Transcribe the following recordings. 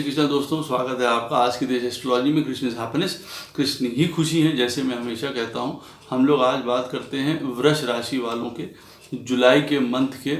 कृष्णा दोस्तों, स्वागत है आपका आज की देश एस्ट्रोलॉजी में। कृष्ण इज हैप्पीनेस, कृष्ण ही खुशी है, जैसे मैं हमेशा कहता हूँ। हम लोग आज बात करते हैं वृष राशि वालों के जुलाई के मंथ के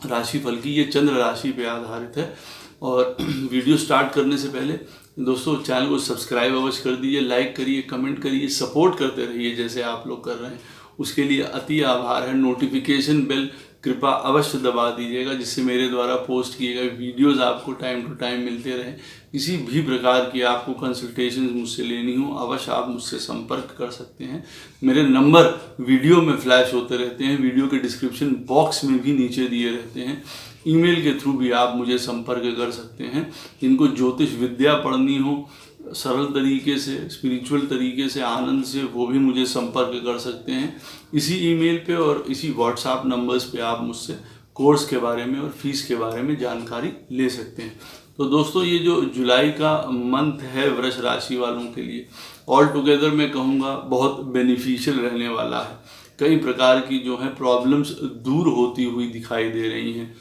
राशिफल की। ये चंद्र राशि पे आधारित है। और वीडियो स्टार्ट करने से पहले दोस्तों चैनल को सब्सक्राइब अवश्य कर दीजिए, लाइक करिए, कमेंट करिए, सपोर्ट करते रहिए जैसे आप लोग कर रहे हैं। उसके लिए अति आभार है। नोटिफिकेशन बेल कृपया अवश्य दबा दीजिएगा, जिससे मेरे द्वारा पोस्ट किए गए वीडियोस आपको टाइम टू टाइम मिलते रहे। किसी भी प्रकार की आपको कंसल्टेशन मुझसे लेनी हो, अवश्य आप मुझसे संपर्क कर सकते हैं। मेरे नंबर वीडियो में फ्लैश होते रहते हैं, वीडियो के डिस्क्रिप्शन बॉक्स में भी नीचे दिए रहते हैं। ईमेल के थ्रू भी आप मुझे संपर्क कर सकते हैं। जिनको ज्योतिष विद्या पढ़नी हो सरल तरीके से, स्पिरिचुअल तरीके से, आनंद से, वो भी मुझे संपर्क कर सकते हैं। इसी ईमेल पे और इसी व्हाट्सएप नंबर्स पे आप मुझसे कोर्स के बारे में और फीस के बारे में जानकारी ले सकते हैं। तो दोस्तों, ये जो जुलाई का मंथ है वृष राशि वालों के लिए ऑल टुगेदर मैं कहूँगा बहुत बेनिफिशियल रहने वाला है। कई प्रकार की जो है प्रॉब्लम्स दूर होती हुई दिखाई दे रही हैं।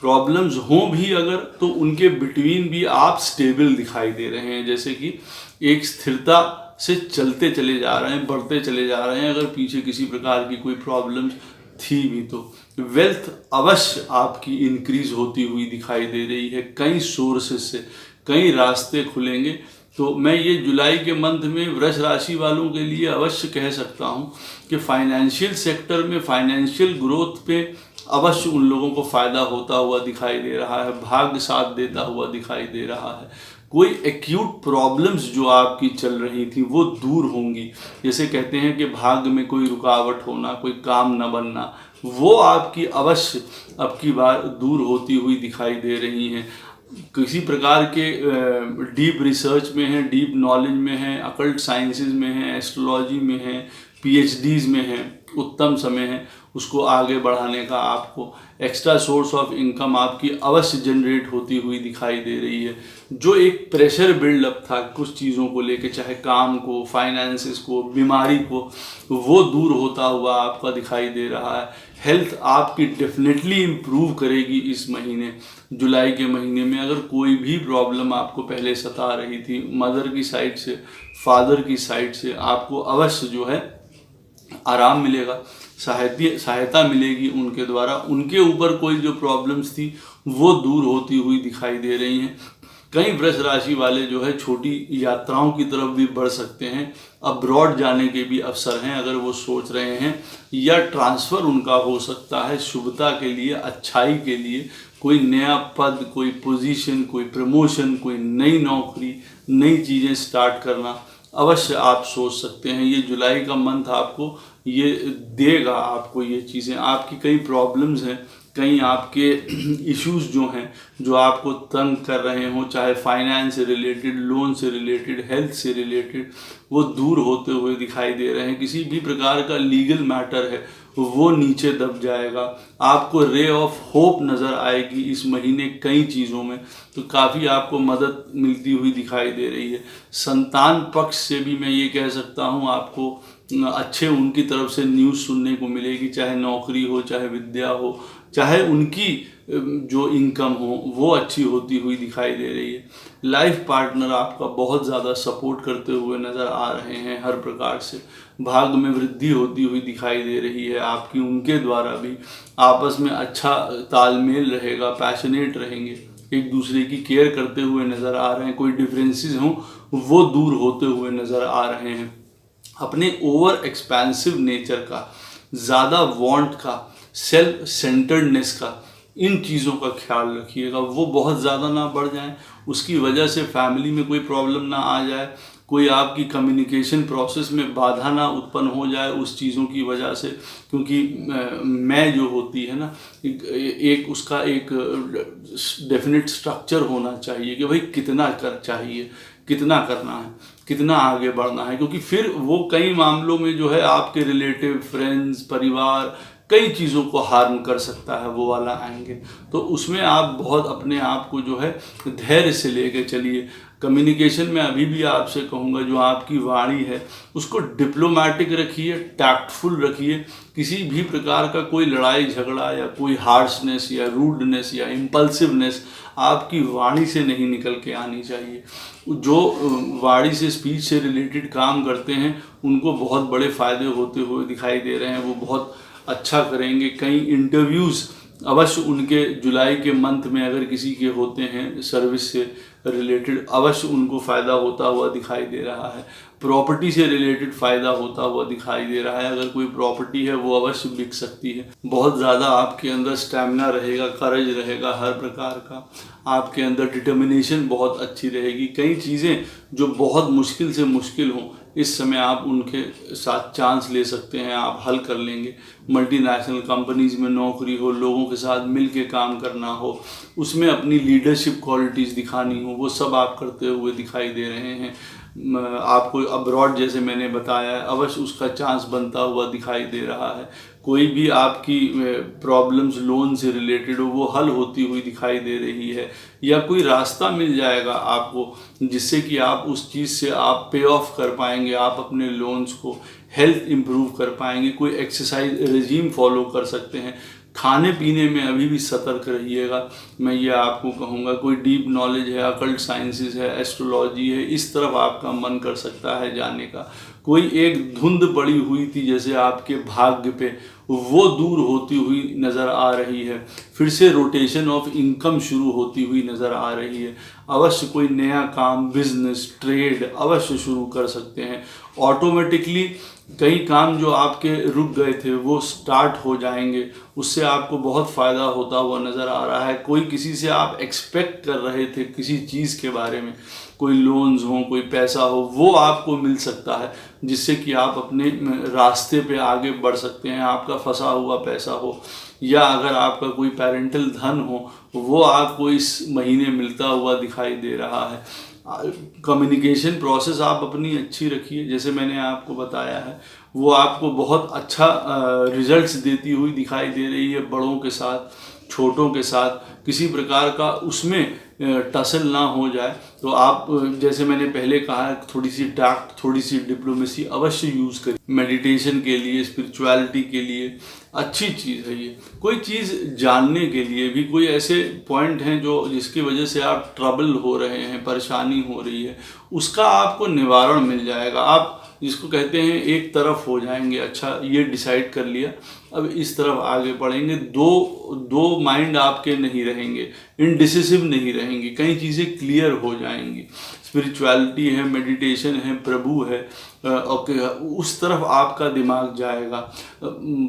प्रॉब्लम्स हों भी अगर, तो उनके बिटवीन भी आप स्टेबल दिखाई दे रहे हैं, जैसे कि एक स्थिरता से चलते चले जा रहे हैं, बढ़ते चले जा रहे हैं। अगर पीछे किसी प्रकार की कोई प्रॉब्लम्स थी भी तो वेल्थ अवश्य आपकी इंक्रीज होती हुई दिखाई दे रही है। कई सोर्सेस से कई रास्ते खुलेंगे। तो मैं ये जुलाई के मंथ में वृष राशि वालों के लिए अवश्य कह सकता हूँ कि फाइनेंशियल सेक्टर में, फाइनेंशियल ग्रोथ पे अवश्य उन लोगों को फायदा होता हुआ दिखाई दे रहा है। भाग्य साथ देता हुआ दिखाई दे रहा है। कोई एक्यूट प्रॉब्लम्स जो आपकी चल रही थी वो दूर होंगी। जैसे कहते हैं कि भाग्य में कोई रुकावट होना, कोई काम न बनना, वो आपकी अवश्य अब की बार दूर होती हुई दिखाई दे रही हैं। किसी प्रकार के डीप रिसर्च में है, डीप नॉलेज में है, अकल्ट साइंसेज में है, एस्ट्रोलॉजी में है, पीएचडीज में है, उत्तम समय है उसको आगे बढ़ाने का। आपको एक्स्ट्रा सोर्स ऑफ इनकम आपकी अवश्य जनरेट होती हुई दिखाई दे रही है। जो एक प्रेशर बिल्डअप था कुछ चीज़ों को लेके, चाहे काम को, फाइनेंसेस को, बीमारी को, वो दूर होता हुआ आपका दिखाई दे रहा है। हेल्थ आपकी डेफिनेटली इम्प्रूव करेगी इस महीने, जुलाई के महीने में। अगर कोई भी प्रॉब्लम आपको पहले सता रही थी मदर की साइड से, फादर की साइड से, आपको अवश्य जो है आराम मिलेगा, सहायता मिलेगी उनके द्वारा। उनके ऊपर कोई जो प्रॉब्लम्स थी वो दूर होती हुई दिखाई दे रही हैं। कई वृष राशि वाले जो है छोटी यात्राओं की तरफ भी बढ़ सकते हैं। अब्रॉड जाने के भी अवसर हैं अगर वो सोच रहे हैं, या ट्रांसफ़र उनका हो सकता है शुभता के लिए, अच्छाई के लिए। कोई नया पद, कोई पोजीशन, कोई प्रमोशन, कोई नई नौकरी, नई चीज़ें स्टार्ट करना अवश्य आप सोच सकते हैं। ये जुलाई का मंथ आपको ये देगा, आपको ये चीज़ें। आपकी कई प्रॉब्लम्स हैं, कई आपके इश्यूज जो हैं जो आपको तंग कर रहे हों, चाहे फाइनेंस से रिलेटेड, लोन से रिलेटेड, हेल्थ से रिलेटेड, वो दूर होते हुए दिखाई दे रहे हैं। किसी भी प्रकार का लीगल मैटर है वो नीचे दब जाएगा। आपको रे ऑफ होप नज़र आएगी इस महीने कई चीज़ों में। तो काफ़ी आपको मदद मिलती हुई दिखाई दे रही है। संतान पक्ष से भी मैं ये कह सकता हूँ आपको अच्छे उनकी तरफ से न्यूज़ सुनने को मिलेगी, चाहे नौकरी हो, चाहे विद्या हो, चाहे उनकी जो इनकम हो वो अच्छी होती हुई दिखाई दे रही है। लाइफ पार्टनर आपका बहुत ज़्यादा सपोर्ट करते हुए नज़र आ रहे हैं हर प्रकार से। भाग्य में वृद्धि होती हुई दिखाई दे रही है आपकी। उनके द्वारा भी आपस में अच्छा तालमेल रहेगा, पैशनेट रहेंगे, एक दूसरे की केयर करते हुए नज़र आ रहे हैं। कोई डिफरेंसेस हों वो दूर होते हुए नज़र आ रहे हैं। अपने ओवर एक्सपेंसिव नेचर का, ज़्यादा वांट का, सेल्फ सेंटर्डनेस का, इन चीज़ों का ख्याल रखिएगा। वो बहुत ज़्यादा ना बढ़ जाएं, उसकी वजह से फैमिली में कोई प्रॉब्लम ना आ जाए, कोई आपकी कम्युनिकेशन प्रोसेस में बाधा ना उत्पन्न हो जाए उस चीज़ों की वजह से। क्योंकि मैं जो होती है ना, एक उसका एक डेफिनेट स्ट्रक्चर होना चाहिए कि भाई कितना कर चाहिए, कितना करना है, कितना आगे बढ़ना है। क्योंकि फिर वो कई मामलों में जो है आपके रिलेटिव, फ्रेंड्स, परिवार, कई चीज़ों को हार्म कर सकता है वो वाला एंगल। तो उसमें आप बहुत अपने आप को जो है धैर्य से लेके चलिए। कम्युनिकेशन में अभी भी आपसे कहूँगा जो आपकी वाणी है उसको डिप्लोमेटिक रखिए, टैक्टफुल रखिए। किसी भी प्रकार का कोई लड़ाई झगड़ा या कोई हार्शनेस या रूडनेस या इम्पल्सिवनेस आपकी वाणी से नहीं निकल के आनी चाहिए। जो वाणी से, स्पीच से रिलेटेड काम करते हैं उनको बहुत बड़े फ़ायदे होते हुए दिखाई दे रहे हैं, वो बहुत अच्छा करेंगे। कई इंटरव्यूज़ अवश्य उनके जुलाई के मंथ में अगर किसी के होते हैं सर्विस से रिलेटेड, अवश्य उनको फ़ायदा होता हुआ दिखाई दे रहा है। प्रॉपर्टी से रिलेटेड फ़ायदा होता हुआ दिखाई दे रहा है। अगर कोई प्रॉपर्टी है वो अवश्य बिक सकती है। बहुत ज़्यादा आपके अंदर स्टैमिना रहेगा, करेज रहेगा हर प्रकार का। आपके अंदर डिटर्मिनेशन बहुत अच्छी रहेगी। कई चीज़ें जो बहुत मुश्किल से मुश्किल हों, इस समय आप उनके साथ चांस ले सकते हैं, आप हल कर लेंगे। मल्टीनेशनल कंपनीज़ में नौकरी हो, लोगों के साथ मिल के काम करना हो, उसमें अपनी लीडरशिप क्वालिटीज़ दिखानी हो, वो सब आप करते हुए दिखाई दे रहे हैं। आपको अब्रॉड जैसे मैंने बताया है अवश्य उसका चांस बनता हुआ दिखाई दे रहा है। कोई भी आपकी प्रॉब्लम्स लोन से रिलेटेड हो वो हल होती हुई दिखाई दे रही है, या कोई रास्ता मिल जाएगा आपको जिससे कि आप उस चीज़ से आप पे ऑफ कर पाएंगे, आप अपने लोन्स को, हेल्थ इम्प्रूव कर पाएंगे। कोई एक्सरसाइज रेजीम फॉलो कर सकते हैं। खाने पीने में अभी भी सतर्क रहिएगा, मैं ये आपको कहूँगा। कोई डीप नॉलेज है, अकल्ट साइंसेस है, एस्ट्रोलॉजी है, इस तरफ आपका मन कर सकता है जाने का। कोई एक धुंध पड़ी हुई थी जैसे आपके भाग्य पे, वो दूर होती हुई नज़र आ रही है। फिर से रोटेशन ऑफ इनकम शुरू होती हुई नज़र आ रही है। अवश्य कोई नया काम, बिजनेस, ट्रेड अवश्य शुरू कर सकते हैं। ऑटोमेटिकली कई काम जो आपके रुक गए थे वो स्टार्ट हो जाएंगे, उससे आपको बहुत फ़ायदा होता हुआ नज़र आ रहा है। कोई किसी से आप एक्सपेक्ट कर रहे थे किसी चीज़ के बारे में, कोई लोन्स हो, कोई पैसा हो, वो आपको मिल सकता है जिससे कि आप अपने रास्ते पे आगे बढ़ सकते हैं। आपका फंसा हुआ पैसा हो या अगर आपका कोई पेरेंटल धन हो वो आपको इस महीने मिलता हुआ दिखाई दे रहा है। कम्युनिकेशन प्रोसेस आप अपनी अच्छी रखिए, जैसे मैंने आपको बताया है वो आपको बहुत अच्छा रिजल्ट्स देती हुई दिखाई दे रही है। बड़ों के साथ, छोटों के साथ किसी प्रकार का उसमें टसल ना हो जाए, तो आप जैसे मैंने पहले कहा थोड़ी सी टैक्ट, थोड़ी सी डिप्लोमेसी अवश्य यूज़ करें। मेडिटेशन के लिए, स्पिरिचुअलिटी के लिए अच्छी चीज़ है ये। कोई चीज़ जानने के लिए भी कोई ऐसे पॉइंट हैं जो जिसकी वजह से आप ट्रबल हो रहे हैं, परेशानी हो रही है, उसका आपको निवारण मिल जाएगा। आप जिसको कहते हैं एक तरफ हो जाएंगे। अच्छा, ये डिसाइड कर लिया, अब इस तरफ आगे बढ़ेंगे। दो माइंड आपके नहीं रहेंगे, इनडिसिसिव नहीं रहेंगे, कई चीज़ें क्लियर हो जाएंगी। स्पिरिचुअलिटी है, मेडिटेशन है, प्रभु है, ओके, उस तरफ आपका दिमाग जाएगा।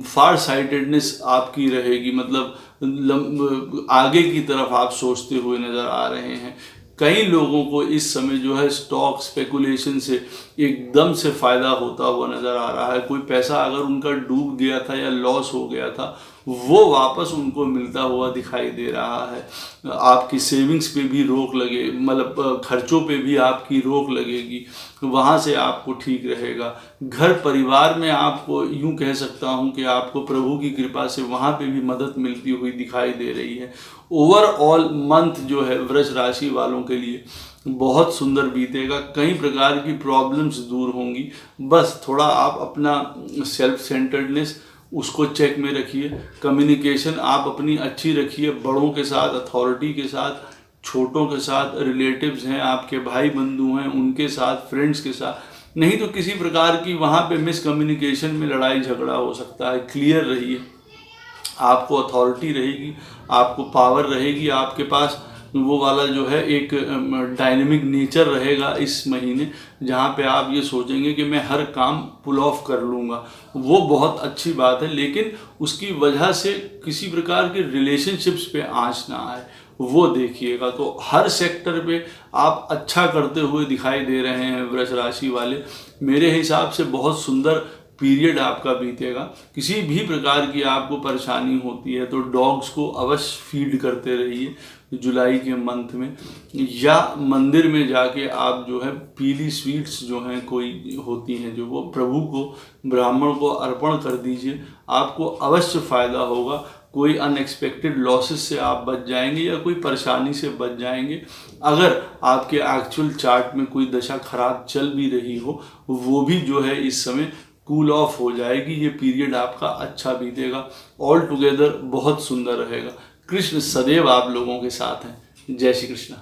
फार साइटेडनेस आपकी रहेगी, मतलब आगे की तरफ आप सोचते हुए नज़र आ रहे हैं। कई लोगों को इस समय जो है स्टॉक स्पेकुलेशन से एकदम से फ़ायदा होता हुआ नज़र आ रहा है। कोई पैसा अगर उनका डूब गया था या लॉस हो गया था वो वापस उनको मिलता हुआ दिखाई दे रहा है। आपकी सेविंग्स पे भी रोक लगे, मतलब खर्चों पे भी आपकी रोक लगेगी, वहाँ से आपको ठीक रहेगा। घर परिवार में आपको यूँ कह सकता हूँ कि आपको प्रभु की कृपा से वहाँ पे भी मदद मिलती हुई दिखाई दे रही है। ओवरऑल मंथ जो है वृष राशि वालों के लिए बहुत सुंदर बीतेगा। कई प्रकार की प्रॉब्लम्स दूर होंगी। बस थोड़ा आप अपना सेल्फ सेंटर्डनेस उसको चेक में रखिए। कम्युनिकेशन आप अपनी अच्छी रखिए, बड़ों के साथ, अथॉरिटी के साथ, छोटों के साथ, रिलेटिव्स हैं आपके, भाई बंधु हैं उनके साथ, फ्रेंड्स के साथ। नहीं तो किसी प्रकार की वहाँ पे मिसकम्युनिकेशन में लड़ाई झगड़ा हो सकता है। क्लियर रहिए, आपको अथॉरिटी रहेगी, आपको पावर रहेगी, आपके पास वो वाला जो है एक डायनेमिक नेचर रहेगा इस महीने, जहाँ पे आप ये सोचेंगे कि मैं हर काम पुल ऑफ कर लूँगा। वो बहुत अच्छी बात है, लेकिन उसकी वजह से किसी प्रकार के रिलेशनशिप्स पे आँच ना आए, वो देखिएगा। तो हर सेक्टर पे आप अच्छा करते हुए दिखाई दे रहे हैं वृष राशि वाले। मेरे हिसाब से बहुत सुंदर पीरियड आपका बीतेगा। किसी भी प्रकार की आपको परेशानी होती है तो डॉग्स को अवश्य फीड करते रहिए जुलाई के मंथ में, या मंदिर में जाके आप जो है पीली स्वीट्स जो हैं कोई होती हैं जो वो प्रभु को, ब्राह्मण को अर्पण कर दीजिए, आपको अवश्य फ़ायदा होगा। कोई अनएक्सपेक्टेड लॉसेस से आप बच जाएंगे या कोई परेशानी से बच जाएंगे। अगर आपके एक्चुअल चार्ट में कोई दशा खराब चल भी रही हो, वो भी जो है इस समय कूल ऑफ हो जाएगी। ये पीरियड आपका अच्छा बीतेगा, ऑल टुगेदर बहुत सुंदर रहेगा। कृष्ण सदैव आप लोगों के साथ हैं। जय श्री कृष्ण।